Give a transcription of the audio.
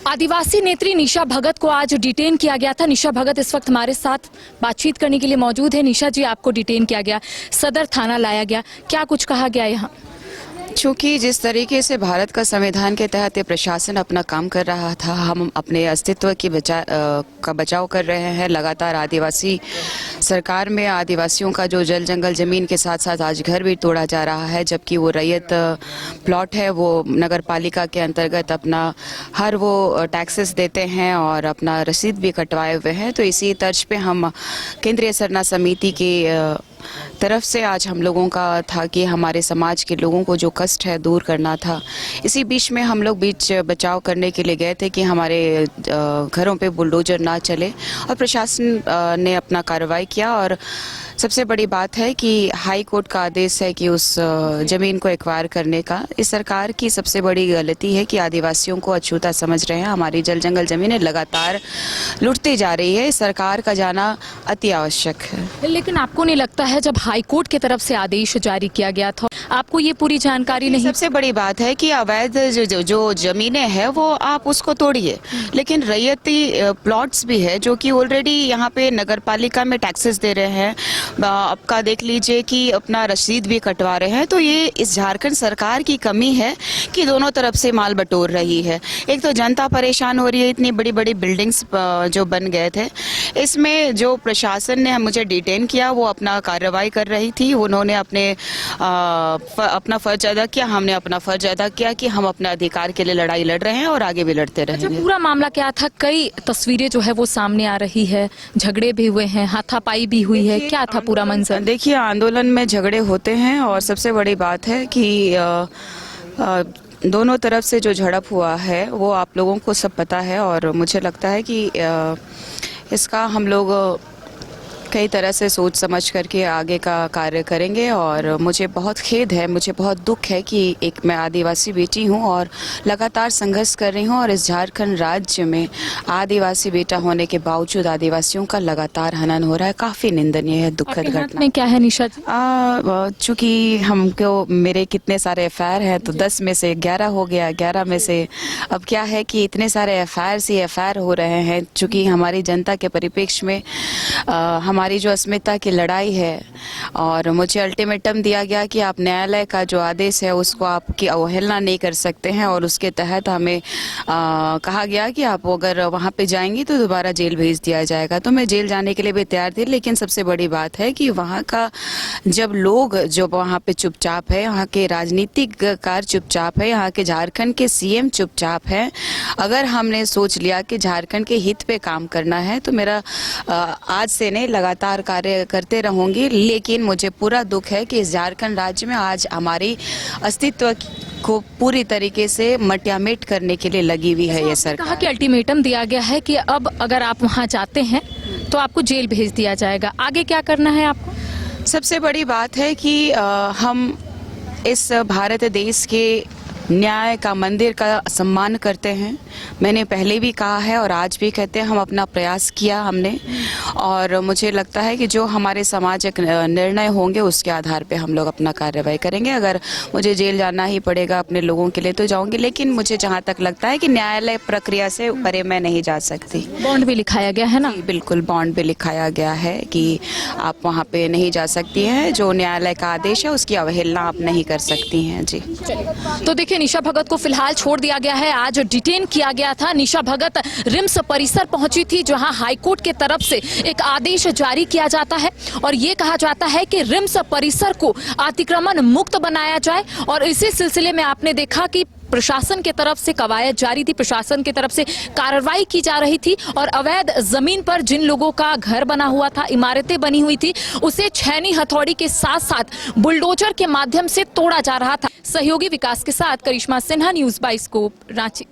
आदिवासी नेत्री निशा भगत को आज डिटेन किया गया था। निशा भगत इस वक्त हमारे साथ बातचीत करने के लिए मौजूद है। निशा जी, आपको डिटेन किया गया, सदर थाना लाया गया, क्या कुछ कहा गया यहाँ? चूँकि जिस तरीके से भारत का संविधान के तहत ये प्रशासन अपना काम कर रहा था, हम अपने अस्तित्व की बचाव कर रहे हैं। लगातार आदिवासी सरकार में आदिवासियों का जो जल जंगल ज़मीन के साथ साथ आज घर भी तोड़ा जा रहा है, जबकि वो रैयत प्लॉट है, वो नगर पालिका के अंतर्गत अपना हर वो टैक्सेस देते हैं और अपना रसीद भी कटवाए हुए हैं। तो इसी तर्ज पे हम केंद्रीय सरना समिति की तरफ से आज हम लोगों का था कि हमारे समाज के लोगों को जो कष्ट है दूर करना था। इसी बीच में हम लोग बीच बचाव करने के लिए गए थे कि हमारे घरों पे बुलडोजर ना चले, और प्रशासन ने अपना कार्रवाई किया। और सबसे बड़ी बात है कि हाई कोर्ट का आदेश है कि उस ज़मीन को एक्वायर करने का। इस सरकार की सबसे बड़ी गलती है कि आदिवासियों को अछूता समझ रहे हैं। हमारी जल जंगल ज़मीनें लगातार लुटती जा रही है। इस सरकार का जाना अति आवश्यक है। लेकिन आपको नहीं लगता है जब हाई कोर्ट की तरफ से आदेश जारी किया गया था, आपको ये पूरी जानकारी नहीं? सबसे बड़ी बात है कि अवैध जो ज़मीनें हैं वो आप उसको तोड़िए, लेकिन रैयती प्लॉट्स भी है जो कि ऑलरेडी यहाँ पे नगर पालिका में टैक्सेस दे रहे हैं। आपका देख लीजिए कि अपना रसीद भी कटवा रहे हैं। तो ये इस झारखंड सरकार की कमी है कि दोनों तरफ से माल बटोर रही है। एक तो जनता परेशान हो रही है, इतनी बड़ी बड़ी बिल्डिंग्स जो बन गए थे, इसमें जो प्रशासन ने मुझे डिटेन किया वो अपना कार्रवाई कर रही थी। उन्होंने अपना फर्ज अदा किया, हमने अपना फर्ज अदा किया कि हम अपने अधिकार के लिए लड़ाई लड़ रहे हैं और आगे भी लड़ते रहेंगे। पूरा मामला क्या था? कई तस्वीरें जो है वो सामने आ रही है, झगड़े भी हुए हैं, हाथापाई भी हुई है, क्या था पूरा मंजर? देखिए, आंदोलन में झगड़े होते हैं और सबसे बड़ी बात है कि दोनों तरफ से जो झड़प हुआ है वो आप लोगों को सब पता है। और मुझे लगता है कि इसका हम लोग कई तरह से सोच समझ करके आगे का कार्य करेंगे। और मुझे बहुत खेद है, मुझे बहुत दुख है कि एक मैं आदिवासी बेटी हूं और लगातार संघर्ष कर रही हूं, और इस झारखंड राज्य में आदिवासी बेटा होने के बावजूद आदिवासियों का लगातार हनन हो रहा है। काफ़ी निंदनीय है, दुखद घटना। में क्या है निशा जी? चूँकि हमको मेरे कितने सारे एफआईआर हैं, तो 10 में से 11 हो गया, 11 में से अब क्या है कि इतने सारे एफआईआर हो रहे हैं। चूँकि हमारी जनता के परिप्रेक्ष्य में हमारी जो अस्मिता की लड़ाई है, और मुझे अल्टीमेटम दिया गया कि आप न्यायालय का जो आदेश है उसको आपकी अवहेलना नहीं कर सकते हैं, और उसके तहत हमें कहा गया कि आप अगर वहाँ पे जाएंगी तो दोबारा जेल भेज दिया जाएगा। तो मैं जेल जाने के लिए भी तैयार थी, लेकिन सबसे बड़ी बात है कि वहाँ का जब लोग जो वहाँ पे चुपचाप है, यहाँ के राजनीतिक कार चुपचाप है, यहाँ के झारखंड के सीएम चुपचाप है। अगर हमने सोच लिया कि झारखंड के हित पे काम करना है तो मेरा आज से नहीं लगातार कार्य करते रहूंगी। लेकिन मुझे पूरा दुख है कि इस झारखंड राज्य में आज हमारी अस्तित्व को पूरी तरीके से मटियामेट करने के लिए लगी हुई है ये सरकार। कहा कि अल्टीमेटम दिया गया है कि अब अगर आप वहां जाते हैं तो आपको जेल भेज दिया जाएगा, आगे क्या करना है आपको? सबसे बड़ी बात है कि हम इस भारत देश के न्याय का मंदिर का सम्मान करते हैं। मैंने पहले भी कहा है और आज भी कहते हैं, हम अपना प्रयास किया हमने, और मुझे लगता है कि जो हमारे समाज एक निर्णय होंगे उसके आधार पे हम लोग अपना कार्रवाई करेंगे। अगर मुझे जेल जाना ही पड़ेगा अपने लोगों के लिए तो जाऊंगी, लेकिन मुझे जहां तक लगता है कि न्यायालय प्रक्रिया से परे मैं नहीं जा सकती। बॉन्ड भी लिखाया गया है ना? बिल्कुल, बॉन्ड भी लिखाया गया है कि आप वहाँ पे नहीं जा सकती हैं। जो न्यायालय का आदेश है उसकी अवहेलना आप नहीं कर सकती हैं। जी, तो देखिए, निशा भगत को फिलहाल छोड़ दिया गया है। आज डिटेन किया गया था। निशा भगत रिम्स परिसर पहुंची थी, जहां हाईकोर्ट की तरफ से एक आदेश जारी किया जाता है और ये कहा जाता है कि रिम्स परिसर को अतिक्रमण मुक्त बनाया जाए। और इसी सिलसिले में आपने देखा कि प्रशासन की तरफ से कवायद जारी थी, प्रशासन की तरफ से कार्रवाई की जा रही थी, और अवैध जमीन पर जिन लोगों का घर बना हुआ था, इमारतें बनी हुई थी, उसे छेनी हथौड़ी के साथ साथ बुलडोजर के माध्यम से तोड़ा जा रहा था। सहयोगी विकास के साथ करिश्मा सिन्हा, न्यूज़ 22 रांची।